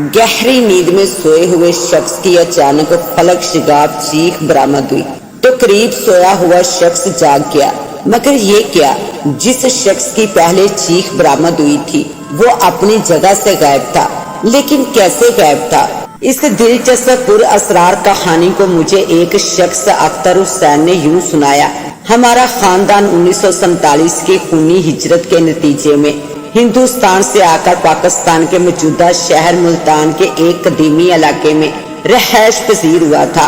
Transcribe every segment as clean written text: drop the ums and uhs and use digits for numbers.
गहरी नींद में सोए हुए शख्स की अचानक फलक शिगाब चीख बरामद हुई तो करीब सोया हुआ शख्स जाग गया। मगर ये क्या, जिस शख्स की पहले चीख बरामद हुई थी वो अपनी जगह से गायब था। लेकिन कैसे गायब था? इस दिलचस्प पुर असरार कहानी को मुझे एक शख्स अख्तर हुसैन ने यूं सुनाया। हमारा खानदान 1947 की खूनी हिजरत के नतीजे में हिंदुस्तान से आकर पाकिस्तान के मौजूदा शहर मुल्तान के एक कदीमी इलाके में रहायश पजीर हुआ था।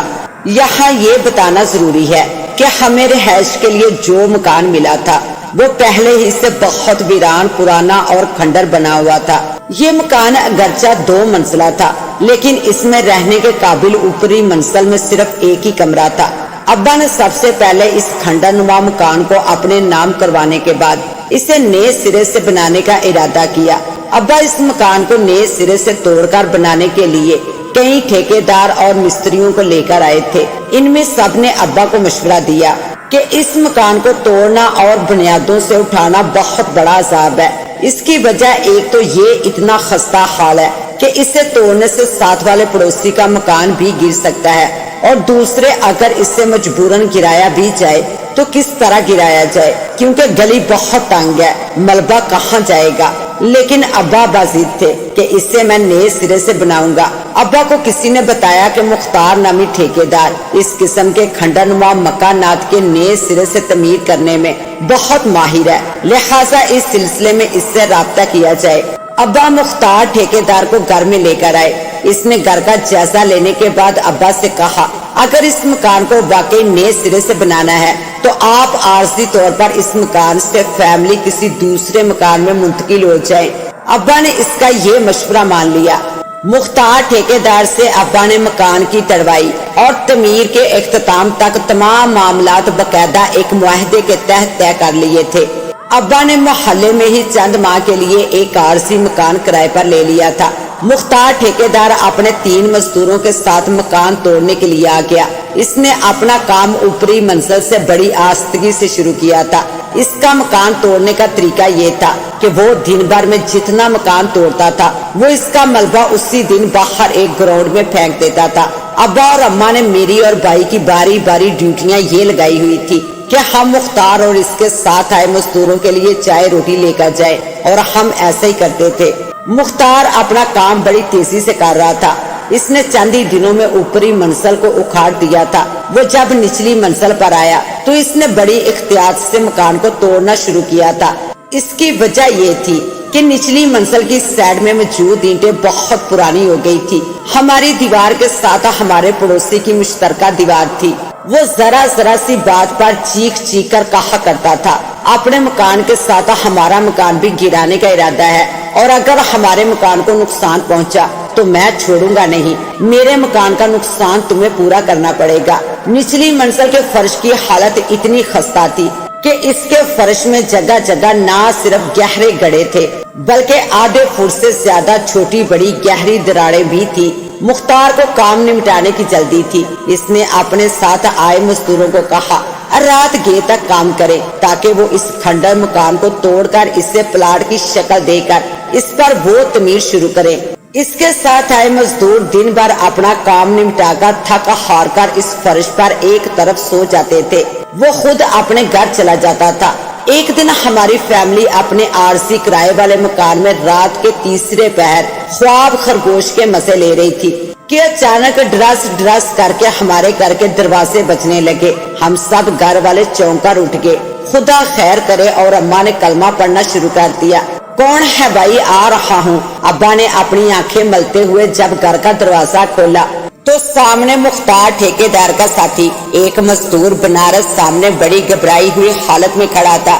यहाँ ये बताना जरूरी है कि हमें रहायश के लिए जो मकान मिला था वो पहले ही से बहुत वीरान, पुराना और खंडर बना हुआ था। ये मकान अगरचा 2 मंजिला था, लेकिन इसमें रहने के काबिल ऊपरी मंजिल में सिर्फ एक ही कमरा था। अब्बा ने सबसे पहले इस खंडरनुमा मकान को अपने नाम करवाने के बाद इसे नए सिरे से बनाने का इरादा किया। अब्बा इस मकान को नए सिरे से तोड़कर बनाने के लिए कई ठेकेदार और मिस्त्रियों को लेकर आए थे। इनमें सब ने अब्बा को मशवरा दिया कि इस मकान को तोड़ना और बुनियादों से उठाना बहुत बड़ा अजाब है। इसकी वजह एक तो ये इतना खस्ता हाल है कि इसे तोड़ने से साथ वाले पड़ोसी का मकान भी गिर सकता है, और दूसरे अगर इससे मजबूरन गिराया भी जाए तो किस तरह गिराया जाए, क्योंकि गली बहुत तंग है, मलबा कहाँ जाएगा। लेकिन अब्बा बाजिद थे कि इससे मैं नए सिरे से बनाऊंगा। अब्बा को किसी ने बताया कि मुख्तार नामी ठेकेदार इस किस्म के खंडरनुमा मकानात के नए सिरे से तमीर करने में बहुत माहिर है, लिहाजा इस सिलसिले में इससे राब्ता किया जाए। अब्बा मुख्तार ठेकेदार को घर में लेकर आए। इसने घर का जायजा लेने के बाद अब्बा से कहा, अगर इस मकान को वाकई नए सिरे से बनाना है तो आप आर्जी तौर पर इस मकान से फैमिली किसी दूसरे मकान में मुंतकिल हो जाए। अब्बा ने इसका ये मशवरा मान लिया। मुख्तार ठेकेदार से अब्बा ने मकान की तड़वाई और तमीर के इख्तिताम तक तमाम मामलात बकायदा एक मुआहदे के तहत तय कर लिए थे। अब्बा ने मोहल्ले में ही चंद माह के लिए एक आरसी मकान किराए पर ले लिया था। मुख्तार ठेकेदार अपने 3 मजदूरों के साथ मकान तोड़ने के लिए आ गया। इसने अपना काम ऊपरी मंजिल से बड़ी आस्तगी से शुरू किया था। इसका मकान तोड़ने का तरीका ये था कि वो दिन भर में जितना मकान तोड़ता था वो इसका मलबा उसी दिन बाहर एक ग्राउंड में फेंक देता था। अब्बा और अम्मा ने मेरी और भाई की बारी बारी ड्यूटियां ये लगाई हुई थी कि हम मुख्तार और इसके साथ आए मजदूरों के लिए चाय रोटी लेकर जाए, और हम ऐसा ही करते थे। मुख्तार अपना काम बड़ी तेजी से कर रहा था। इसने चंद ही दिनों में ऊपरी मंजिल को उखाड़ दिया था। वो जब निचली मंजिल पर आया तो इसने बड़ी एहतियात से मकान को तोड़ना शुरू किया था। इसकी वजह ये थी कि निचली मंजिल की साइड में मौजूद ईंटें बहुत पुरानी हो गई थी। हमारी दीवार के साथ हमारे पड़ोसी की मुश्तरका दीवार थी। वो जरा जरा सी बात पर चीख चीख कर कहा करता था, अपने मकान के साथ हमारा मकान भी गिराने का इरादा है, और अगर हमारे मकान को नुकसान पहुंचा तो मैं छोड़ूंगा नहीं। मेरे मकान का नुकसान तुम्हें पूरा करना पड़ेगा। निचली मंजिल के फर्श की हालत इतनी खस्ता थी कि इसके फर्श में जगह जगह ना सिर्फ गहरे गड्ढे थे बल्कि आधे फुट से ज्यादा छोटी बड़ी गहरी दरारें भी थी। मुख्तार को काम निपटाने की जल्दी थी। इसने अपने साथ आए मजदूरों को कहा रात गे तक काम करे ताकि वो इस खंडर मकान को तोड़कर इसे प्लाट की शक्ल देकर इस पर वो तमीर शुरू करे। इसके साथ आए मजदूर दिन भर अपना काम निपटाकर थक हार कर इस फर्श पर एक तरफ सो जाते थे। वो खुद अपने घर चला जाता था। एक दिन हमारी फैमिली अपने आरसी किराए वाले मकान में रात के तीसरे पहर ख्वाब खरगोश के मजे ले रही थी कि अचानक ड्रस ड्रस करके हमारे घर के दरवाजे बजने लगे। हम सब घर वाले चौंक कर उठ गए। खुदा खैर करे, और अम्मा ने कलमा पढ़ना शुरू कर दिया। कौन है भाई, आ रहा हूँ। अब्बा ने अपनी आंखें मलते हुए जब घर का दरवाजा खोला तो सामने मुख्तार ठेकेदार का साथी एक मजदूर बनारस सामने बड़ी घबराई हुई हालत में खड़ा था।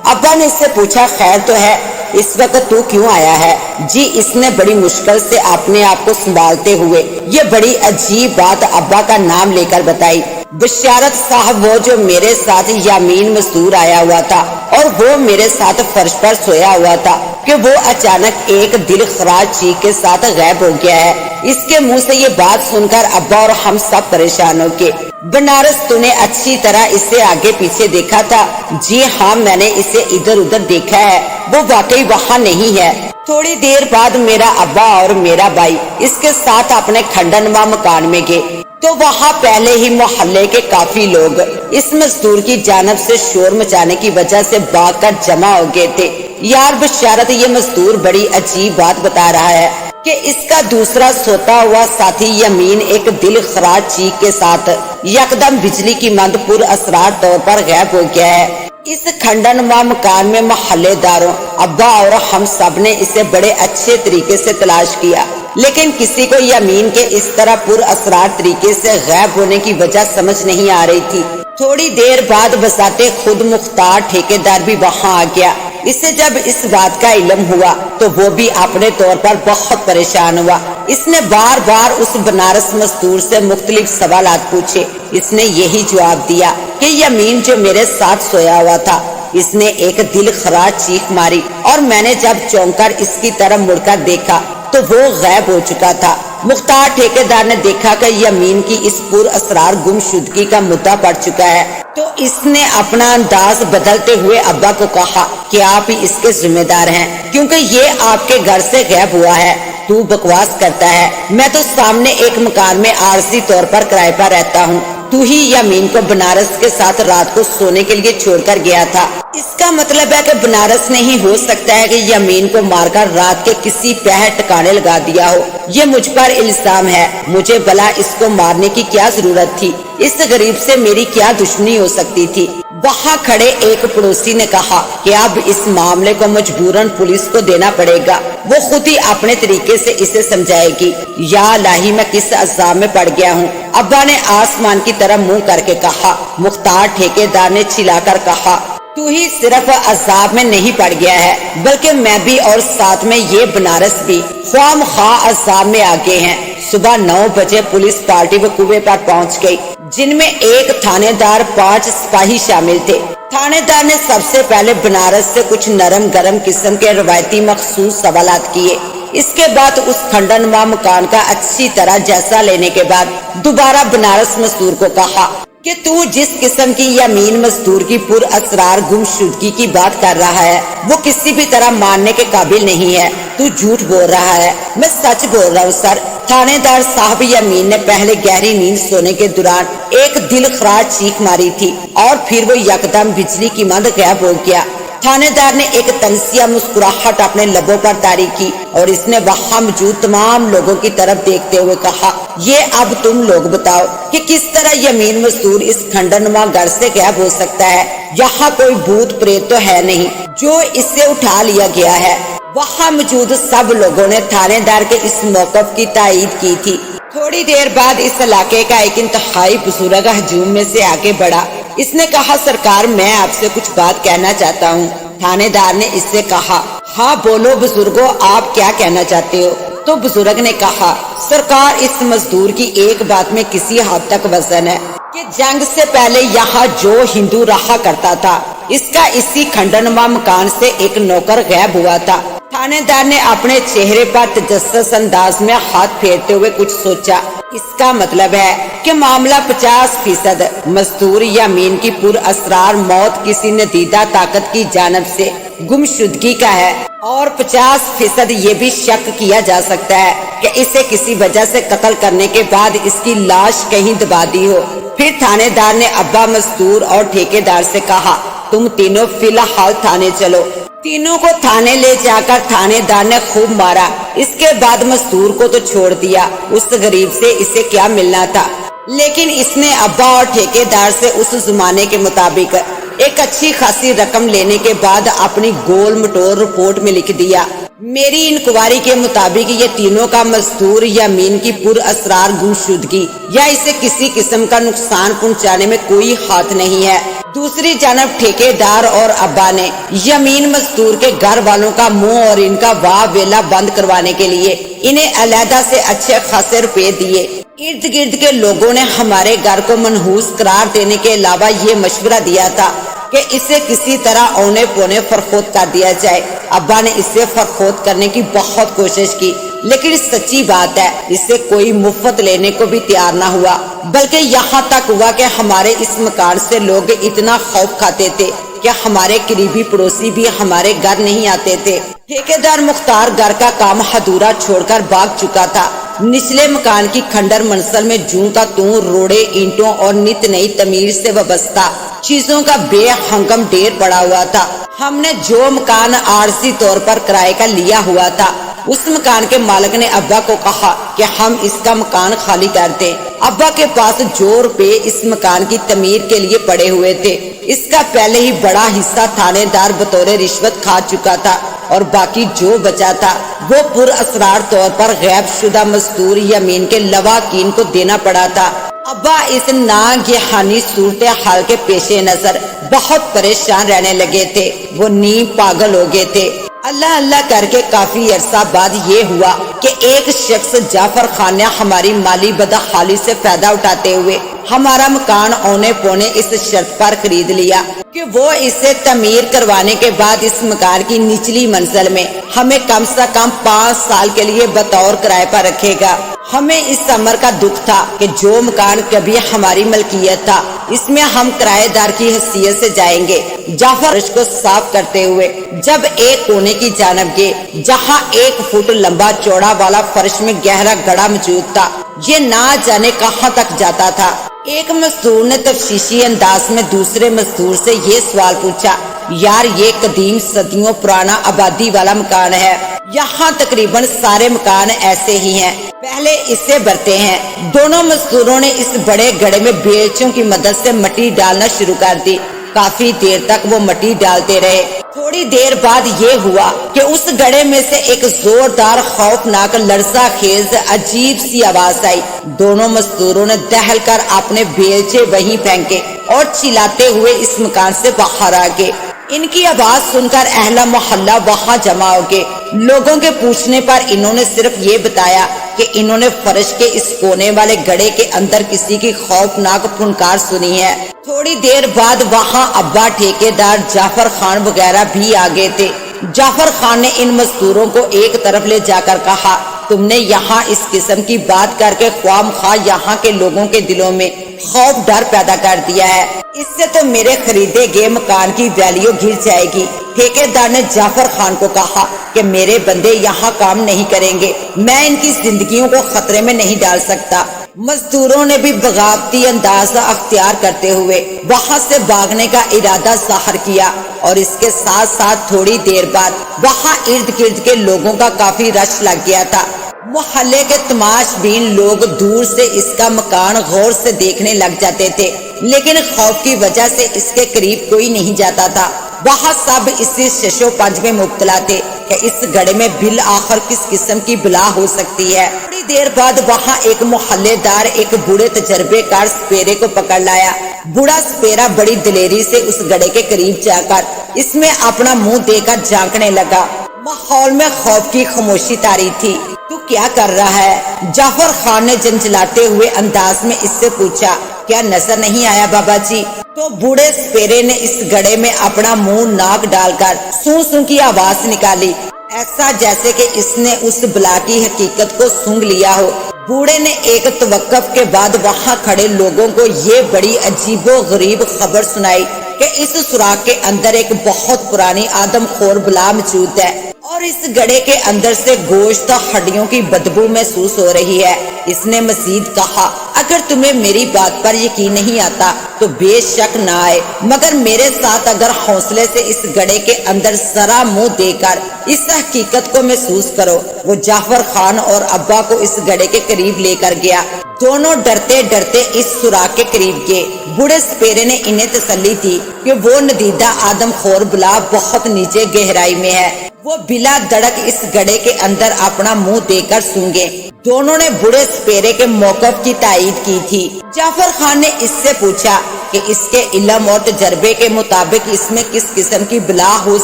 अब्बा ने इससे पूछा, खैर तो है, इस वक्त तू क्यों आया है? जी, इसने बड़ी मुश्किल से अपने आप को संभालते हुए ये बड़ी अजीब बात अब्बा का नाम लेकर बताई। बशारत साहब, वो जो मेरे साथ यामीन मजदूर आया हुआ था और वो मेरे साथ फर्श पर सोया हुआ था कि वो अचानक एक दिल खराज चीख के साथ गायब हो गया है। इसके मुंह से ये बात सुनकर अब्बा और हम सब परेशान हो गए। बनारस, तूने अच्छी तरह इसे आगे पीछे देखा था? जी हाँ, मैंने इसे इधर उधर देखा है। वो वाकई वहाँ नहीं है। थोड़ी देर बाद मेरा अब्बा और मेरा भाई इसके साथ अपने खंडनवा मकान में गए तो वहाँ पहले ही मोहल्ले के काफी लोग इस मजदूर की जानब से शोर मचाने की वजह से भाग कर जमा हो गए थे। यार बशारत, ये मजदूर बड़ी अजीब बात बता रहा है कि इसका दूसरा सोता हुआ साथी यमीन एक दिल खराज चीख के साथ यकदम बिजली की मंद पुर असरार तौर पर गायब हो गया है। इस खंडनवा मकान में मोहल्लेदारों, अब्बा और हम सब ने इसे बड़े अच्छे तरीके से तलाश किया, लेकिन किसी को यमीन के इस तरह पुर असरार तरीके से गायब होने की वजह समझ नहीं आ रही थी। थोड़ी देर बाद बसाते खुद मुख्तार ठेकेदार भी वहाँ आ गया। इसे जब इस बात का इल्म हुआ तो वो भी अपने तौर पर बहुत परेशान हुआ। इसने बार बार उस बनारस मजदूर से मुख्तलिफ सवालात पूछे। इसने यही जवाब दिया कि यमीन जो मेरे साथ सोया हुआ था, इसने एक दिल खराज चीख मारी और मैंने जब चौंक कर इसकी तरफ मुड़कर देखा तो वो गायब हो चुका था। मुख्तार ठेकेदार ने देखा कि यमीन की इस पुर असरार गुमशुदगी का मुद्दा पड़ चुका है तो इसने अपना अंदाज बदलते हुए अब्बा को कहा कि आप ही इसके जिम्मेदार हैं, क्योंकि ये आपके घर से गायब हुआ है। तू बकवास करता है, मैं तो सामने एक मकान में आरजी तौर पर किराए पर रहता हूँ। तू ही यमीन को बनारस के साथ रात को सोने के लिए छोड़कर गया था। इसका मतलब है कि बनारस नहीं हो सकता है कि यमीन को मारकर रात के किसी पहर ठिकाने लगा दिया हो। ये मुझ पर इल्जाम है। मुझे भला इसको मारने की क्या जरूरत थी? इस गरीब से मेरी क्या दुश्मनी हो सकती थी? वहाँ खड़े एक पड़ोसी ने कहा कि अब इस मामले को मजबूरन पुलिस को देना पड़ेगा, वो खुद ही अपने तरीके से इसे समझाएगी। या लाही, मैं किस अज़ाब में पड़ गया हूँ। अब्बा ने आसमान की तरफ मुंह करके कहा। मुख्तार ठेकेदार ने चिल्लाकर कहा, तू ही सिर्फ अज़ाब में नहीं पड़ गया है, बल्कि मैं भी और साथ में ये बनारस भी ख्वामख्वाह अज़ाब में आ गए हैं। सुबह 9 बजे पुलिस पार्टी वकूवे पर पहुंच गई, जिनमें एक थानेदार 5 सिपाही शामिल थे। थानेदार ने सबसे पहले बनारस से कुछ नरम गरम किस्म के रवायती मखसूस सवालात किए। इसके बाद उस खंडनवा मकान का अच्छी तरह जायजा लेने के बाद दोबारा बनारस मजदूर को कहा कि तू जिस किस्म की यमीन मजदूर की पुर असरार गुमशुदगी की बात कर रहा है वो किसी भी तरह मानने के काबिल नहीं है। तू झूठ बोल रहा है। मैं सच बोल रहा हूँ सर। थानेदार साहब, यमीन ने पहले गहरी नींद सोने के दौरान एक दिल खराज चीख मारी थी और फिर वो यकदम बिजली की मांद गायब हो गया। थानेदार ने एक तनसिया मुस्कुराहट अपने लबों पर तारी की और इसने वहाँ मौजूद तमाम लोगों की तरफ देखते हुए कहा, ये अब तुम लोग बताओ कि किस तरह यमीन मजदूर इस खंडनवा घर से गायब हो सकता है। यहाँ कोई भूत प्रेत तो है नहीं जो इससे उठा लिया गया है। वहाँ मौजूद सब लोगों ने थानेदार के इस मौक़िफ़ की तायीद की थी। थोड़ी देर बाद इस इलाके का एक इंतहाई बुजुर्ग हजूम में से आगे बढ़ा। इसने कहा, सरकार, मैं आपसे कुछ बात कहना चाहता हूँ। थानेदार ने इससे कहा, हाँ बोलो बुजुर्गो, आप क्या कहना चाहते हो? तो बुजुर्ग ने कहा, सरकार, इस मजदूर की एक बात में किसी हद तक वजन है कि जंग से पहले यहाँ जो हिंदू रहा करता था, इसका इसी खंडनवा मकान से एक नौकर गायब हुआ था। थानेदार ने अपने चेहरे पर तजस्सुस अंदाज में हाथ फेरते हुए कुछ सोचा। इसका मतलब है कि मामला 50% मजदूर यमीन की पुर असरार मौत किसी नदीदा ताकत की जानब से गुमशुदगी का है और 50% ये भी शक किया जा सकता है कि इसे किसी वजह से कत्ल करने के बाद इसकी लाश कहीं दबा दी हो। फिर थानेदार ने अब्बा मजदूर और ठेकेदार से कहा, तुम तीनों फिलहाल थाने चलो। तीनों को थाने ले जाकर थानेदार ने खूब मारा। इसके बाद मजदूर को तो छोड़ दिया। उस गरीब से इसे क्या मिलना था, लेकिन इसने अब्बा और ठेकेदार से उस जमाने के मुताबिक एक अच्छी खासी रकम लेने के बाद अपनी गोल मटोल रिपोर्ट में लिख दिया, मेरी इंक्वायरी के मुताबिक ये तीनों का मजदूर यमीन की पुर असरार गुमशुदगी या इसे किसी किस्म का नुकसान पहुंचाने में कोई हाथ नहीं है। दूसरी जानब ठेकेदार और अब्बा ने यमीन मजदूर के घर वालों का मुंह और इनका वाह वेला बंद करवाने के लिए इन्हें अलहदा से अच्छे खासे रुपए दिए। इर्द गिर्द के लोगों ने हमारे घर को मनहूस करार देने के अलावा ये मशवरा दिया था कि इसे किसी तरह औने पौने फरखोत कर दिया जाए। अब्बा ने इसे फरखोत करने की बहुत कोशिश की, लेकिन सच्ची बात है इसे कोई मुफ्त लेने को भी तैयार ना हुआ, बल्कि यहाँ तक हुआ कि हमारे इस मकान से लोग इतना खौफ खाते थे کہ ہمارے قریبی پڑوسی بھی ہمارے گھر نہیں آتے تھے۔ ٹھیکیدار مختار گھر کا کام ادھورا چھوڑ کر بھاگ چکا تھا۔ نچلے مکان کی کھنڈر منزل میں جوں کا توں روڑے، اینٹوں اور نت نئی تعمیر سے وابستہ چیزوں کا بے ہنگم ڈھیر پڑا ہوا تھا۔ ہم نے جو مکان عارضی طور پر کرائے کا لیا ہوا تھا، اس مکان کے مالک نے ابا کو کہا کہ ہم اس کا مکان خالی کر دیں۔ ابا کے پاس جو روپے اس مکان کی تعمیر کے لیے پڑے ہوئے تھے، اس کا پہلے ہی بڑا حصہ تھانے دار بطور رشوت کھا چکا تھا، اور باقی جو بچا تھا وہ پر اسرار طور پر غائب شدہ مزدور یمین کے لواحقین کو دینا پڑا تھا۔ ابا اس ناگہانی صورتحال کے پیش نظر بہت پریشان رہنے لگے تھے۔ وہ نیم پاگل ہو گئے تھے۔ اللہ اللہ کر کے کافی عرصہ بعد یہ ہوا کہ ایک شخص جعفر خان نے ہماری مالی بدحالی سے فائدہ اٹھاتے ہوئے ہمارا مکان اونے پونے اس شرط پر خرید لیا کہ وہ اسے تعمیر کروانے کے بعد اس مکان کی نچلی منزل میں ہمیں کم سے کم 5 سال کے لیے بطور کرائے پر رکھے گا۔ ہمیں اس امر کا دکھ تھا کہ جو مکان کبھی ہماری ملکیت تھا، اس میں ہم کرایہ دار کی حیثیت سے جائیں گے۔ جعفر فرش کو صاف کرتے ہوئے جب ایک کونے کی جانب گئے جہاں 1 فٹ لمبا چوڑا والا فرش میں گہرا گڑھا موجود تھا، یہ نہ جانے کہاں تک جاتا تھا۔ ایک مزدور نے تفتیشی انداز میں دوسرے مزدور سے یہ سوال پوچھا، یار یہ قدیم صدیوں پرانا آبادی والا مکان ہے، یہاں تقریباً سارے مکان ایسے ہی ہیں، پہلے اسے بھرتے ہیں۔ دونوں مزدوروں نے اس بڑے گڑھے میں بیلچوں کی مدد سے مٹی ڈالنا شروع کر دی۔ کافی دیر تک وہ مٹی ڈالتے رہے۔ تھوڑی دیر بعد یہ ہوا کہ اس گڑھے میں سے ایک زوردار خوفناک لرزہ خیز عجیب سی آواز آئی۔ دونوں مزدوروں نے دہل کر اپنے بیلچے وہیں پھینکے اور چلاتے ہوئے اس مکان سے باہر آ گئے۔ ان کی آواز سن کر اہل محلہ وہاں جمع ہو گئے۔ لوگوں کے پوچھنے پر انہوں نے صرف یہ بتایا کہ انہوں نے فرش کے اس کونے والے گڑھے کے اندر کسی کی خوفناک پھنکار سنی ہے۔ تھوڑی دیر بعد وہاں ابا، ٹھیکیدار جعفر خان وغیرہ بھی آ گئے تھے۔ جعفر خان نے ان مزدوروں کو ایک طرف لے جا کر کہا، تم نے یہاں اس قسم کی بات کر کے خواہ خواہ یہاں کے لوگوں کے دلوں میں خوف ڈر پیدا کر دیا ہے، اس سے تو میرے خریدے گئے مکان کی ویلیو گر جائے گی۔ ٹھیکیدار نے جعفر خان کو کہا کہ میرے بندے یہاں کام نہیں کریں گے، میں ان کی زندگیوں کو خطرے میں نہیں ڈال سکتا۔ مزدوروں نے بھی بغاوتی انداز اختیار کرتے ہوئے وہاں سے بھاگنے کا ارادہ ظاہر کیا، اور اس کے ساتھ ساتھ تھوڑی دیر بعد وہاں ارد گرد کے لوگوں کا کافی رش لگ گیا تھا۔ محلے کے تماش بین لوگ دور سے اس کا مکان غور سے دیکھنے لگ جاتے تھے، لیکن خوف کی وجہ سے اس کے قریب کوئی نہیں جاتا تھا۔ وہاں سب اسی شش و پنج میں مبتلا تھے کہ اس گڑھے میں بالآخر کس قسم کی بلا ہو سکتی ہے۔ تھوڑی دیر بعد وہاں ایک محلے دار ایک بوڑھے تجربے کار سپیرے کو پکڑ لایا۔ بوڑھا سپیرا بڑی دلیری سے اس گڑھے کے قریب جا کر اس میں اپنا منہ دے کر جھانکنے لگا۔ ماحول میں خوف کی خاموشی طاری تھی۔ تو کیا کر رہا ہے؟ جعفر خان نے جھنجھلاتے ہوئے انداز میں اس سے پوچھا۔ کیا نظر نہیں آیا بابا جی؟ تو بوڑھے سپیرے نے اس گڑھے میں اپنا منہ ناک ڈال کر سوں سوں کی آواز نکالی، ایسا جیسے کہ اس نے اس بلا کی حقیقت کو سونگ لیا ہو۔ بوڑھے نے ایک توقف کے بعد وہاں کھڑے لوگوں کو یہ بڑی عجیب و غریب خبر سنائی کہ اس سوراخ کے اندر ایک بہت پرانی آدم خور بلا موجود ہے، اور اس گڑھے کے اندر سے گوشت ہڈیوں کی بدبو محسوس ہو رہی ہے۔ اس نے مزید کہا، اگر تمہیں میری بات پر یقین نہیں آتا تو بے شک نہ آئے، مگر میرے ساتھ اگر حوصلے سے اس گڑھے کے اندر ذرا منہ دے کر اس حقیقت کو محسوس کرو۔ وہ جعفر خان اور ابا کو اس گڑھے کے قریب لے کر گیا۔ دونوں ڈرتے ڈرتے اس سوراخ کے قریب گئے۔ بوڑھے سپیرے نے انہیں تسلی دی کہ وہ ندیدہ آدم خور بلا بہت نیچے گہرائی میں ہے، وہ بلا دڑک اس گڑھے کے اندر اپنا منہ دے کر سونگے۔ دونوں نے بوڑھے سپیرے کے موقف کی تائید کی تھی۔ جعفر خان نے اس سے پوچھا کہ اس کے علم اور تجربے کے مطابق اس میں کس قسم کی بلا ہو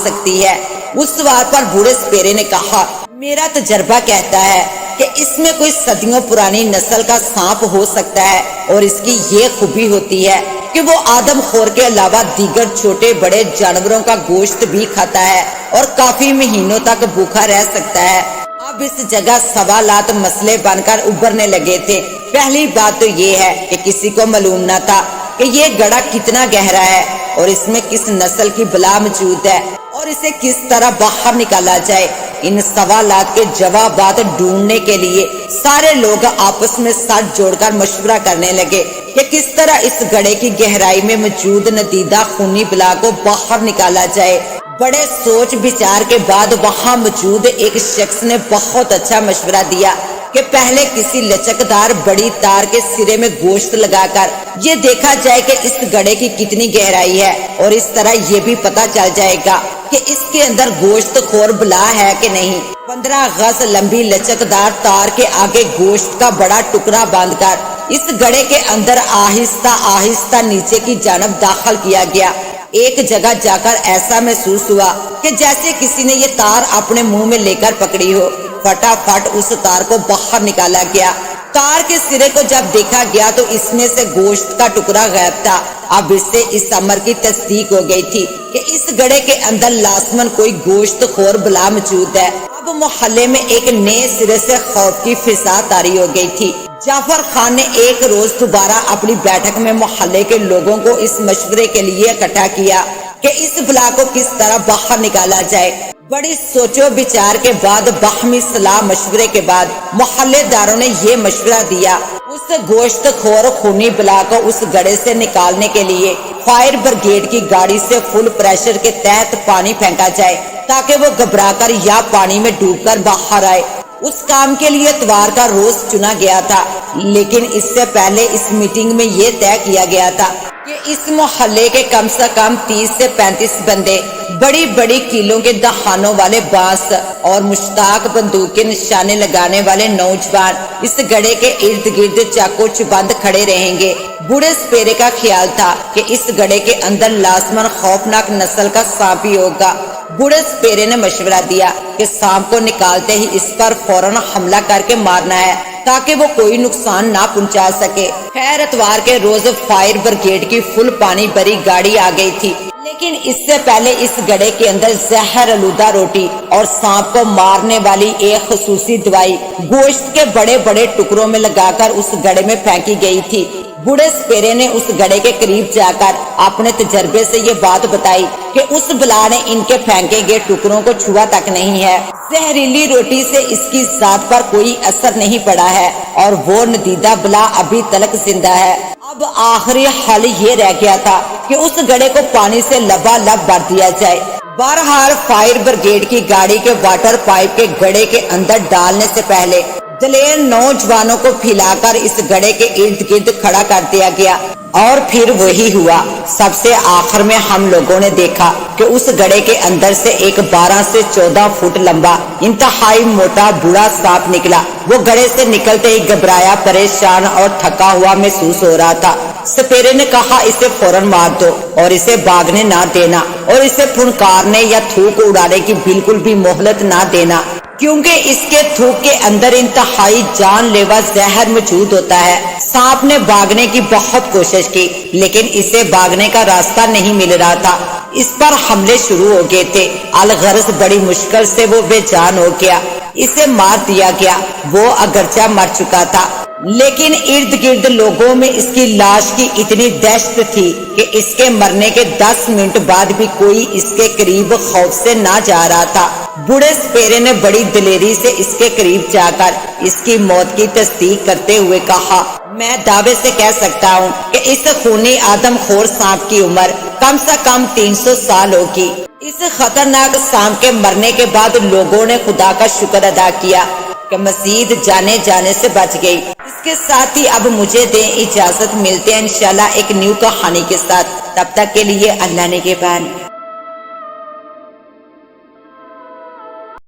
سکتی ہے۔ اس سوال پر بوڑھے سپیرے نے کہا، میرا تجربہ کہتا ہے کہ اس میں کوئی صدیوں پرانی نسل کا سانپ ہو سکتا ہے، اور اس کی یہ خوبی ہوتی ہے کہ وہ آدم خور کے علاوہ دیگر چھوٹے بڑے جانوروں کا گوشت بھی کھاتا ہے اور کافی مہینوں تک بھوکا رہ سکتا ہے۔ اب اس جگہ سوالات مسئلے بن کر ابھرنے لگے تھے۔ پہلی بات تو یہ ہے کہ کسی کو معلوم نہ تھا کہ یہ گڑھا کتنا گہرا ہے، اور اس میں کس نسل کی بلا موجود ہے اور اسے کس طرح باہر نکالا جائے۔ ان سوالات کے جوابات ڈھونڈنے کے لیے سارے لوگ آپس میں ساتھ جوڑ کر مشورہ کرنے لگے کہ کس طرح اس گڑھے کی گہرائی میں موجود ندیدہ خونی بلا کو باہر نکالا جائے۔ بڑے سوچ بچار کے بعد وہاں موجود ایک شخص نے بہت اچھا مشورہ دیا کہ پہلے کسی لچکدار بڑی تار کے سرے میں گوشت لگا کر یہ دیکھا جائے کہ اس گڑھے کی کتنی گہرائی ہے، اور اس طرح یہ بھی پتا چل جائے گا کہ اس کے اندر گوشت خور بلا ہے کہ نہیں۔ 15 گز لمبی لچکدار تار کے آگے گوشت کا بڑا ٹکڑا باندھ کر اس گڑھے کے اندر آہستہ آہستہ نیچے کی جانب داخل کیا گیا۔ ایک جگہ جا کر ایسا محسوس ہوا کہ جیسے کسی نے یہ تار اپنے منہ میں لے کر پکڑی ہو۔ فٹافٹ اس تار کو باہر نکالا گیا۔ تار کے سرے کو جب دیکھا گیا تو اس میں سے گوشت کا ٹکڑا غائب تھا۔ اب اس سے اس امر کی تصدیق ہو گئی تھی کہ اس گڑھے کے اندر لازماً کوئی گوشت خور بلا موجود ہے۔ اب محلے میں ایک نئے سرے سے خوف کی فضا طاری ہو گئی تھی۔ جعفر خان نے ایک روز دوبارہ اپنی بیٹھک میں محلے کے لوگوں کو اس مشورے کے لیے اکٹھا کیا کہ اس بلا کو کس طرح باہر نکالا جائے۔ بڑی سوچو بچار کے بعد باہمی صلاح مشورے کے بعد محلے داروں نے یہ مشورہ دیا اس گوشت خور خونی بلا کو اس گڑھے سے نکالنے کے لیے فائر بریگیڈ کی گاڑی سے فل پریشر کے تحت پانی پھینکا جائے تاکہ وہ گھبرا کر یا پانی میں ڈوب کر باہر آئے۔ اس کام کے لیے اتوار کا روز چنا گیا تھا، لیکن اس سے پہلے اس میٹنگ میں یہ طے کیا گیا تھا کہ اس محلے کے کم سے کم 30 سے 35 بندے بڑی بڑی کیلوں کے دہانوں والے بانس اور مشتاق بندوق کے نشانے لگانے والے نوجوان اس گڑھے کے ارد گرد چاقو چبند کھڑے رہیں گے۔ بوڑھے سپیرے کا خیال تھا کہ اس گڑھے کے اندر لازماً خوفناک نسل کا سانپ ہی ہوگا۔ بوڑھے سپیرے نے مشورہ دیا کہ سانپ کو نکالتے ہی اس پر فوراً حملہ کر کے مارنا ہے تاکہ وہ کوئی نقصان نہ پہنچا سکے۔ خیر اتوار کے روز فائر بریگیڈ کی فل پانی بھری گاڑی آ گئی تھی، لیکن اس سے پہلے اس گڑھے کے اندر زہر آلودہ روٹی اور سانپ کو مارنے والی ایک خصوصی دوائی گوشت کے بڑے بڑے ٹکڑوں میں لگا کر اس گڑھے میں پھینکی گئی تھی۔ بوڑھے سپیرے نے اس گڑھے کے قریب جا کر اپنے تجربے سے یہ بات بتائی کہ اس بلا نے ان کے پھینکے گئے ٹکڑوں کو چھوا تک نہیں ہے۔ زہریلی روٹی سے اس کی ذات پر کوئی اثر نہیں پڑا ہے اور وہ ندیدہ بلا ابھی تلک زندہ ہے۔ اب آخری حل یہ رہ گیا تھا کہ اس گڑھے کو پانی سے لبالب بھر دیا جائے۔ بہرحال فائر بریگیڈ کی گاڑی کے واٹر پائپ کے گڑھے کے اندر ڈالنے سے پہلے دلیر نوجوانوں کو پھیلا کر اس گڑھے کے ارد گرد کھڑا کر دیا گیا، اور پھر وہی ہوا۔ سب سے آخر میں ہم لوگوں نے دیکھا کہ اس گڑھے کے اندر سے ایک 12 سے 14 فٹ لمبا انتہائی موٹا بوڑھا سانپ نکلا۔ وہ گڑھے سے نکلتے ہی گھبرایا، پریشان اور تھکا ہوا محسوس ہو رہا تھا۔ سپیرے نے کہا اسے فوراً مار دو اور اسے بھاگنے نہ دینا اور اسے پھنکارنے یا تھوک اڑانے کی بالکل بھی مہلت نہ دینا، کیونکہ اس کے تھوک کے اندر انتہائی جان لیوا زہر موجود ہوتا ہے۔ سانپ نے بھاگنے کی بہت کوشش کی، لیکن اسے بھاگنے کا راستہ نہیں مل رہا تھا۔ اس پر حملے شروع ہو گئے تھے۔ الغرض بڑی مشکل سے وہ بے جان ہو گیا، اسے مار دیا گیا۔ وہ اگرچہ مر چکا تھا، لیکن ارد گرد لوگوں میں اس کی لاش کی اتنی دہشت تھی کہ اس کے مرنے کے 10 منٹ بعد بھی کوئی اس کے قریب خوف سے نہ جا رہا تھا۔ بوڑھے سپیرے نے بڑی دلیری سے اس کے قریب جا کر اس کی موت کی تصدیق کرتے ہوئے کہا، میں دعوے سے کہہ سکتا ہوں کہ اس خونی آدم خور سانپ کی عمر کم سے کم 300 سال ہوگی۔ اس خطرناک سانپ کے مرنے کے بعد لوگوں نے خدا کا شکر ادا کیا کہ مزید جانے سے بچ گئی۔ اس کے ساتھ ہی اب مجھے دیں اجازت، ملتے ہیں انشاءاللہ ایک نیو کہانی کے ساتھ، تب تک کے لیے اللہ نے کے بان۔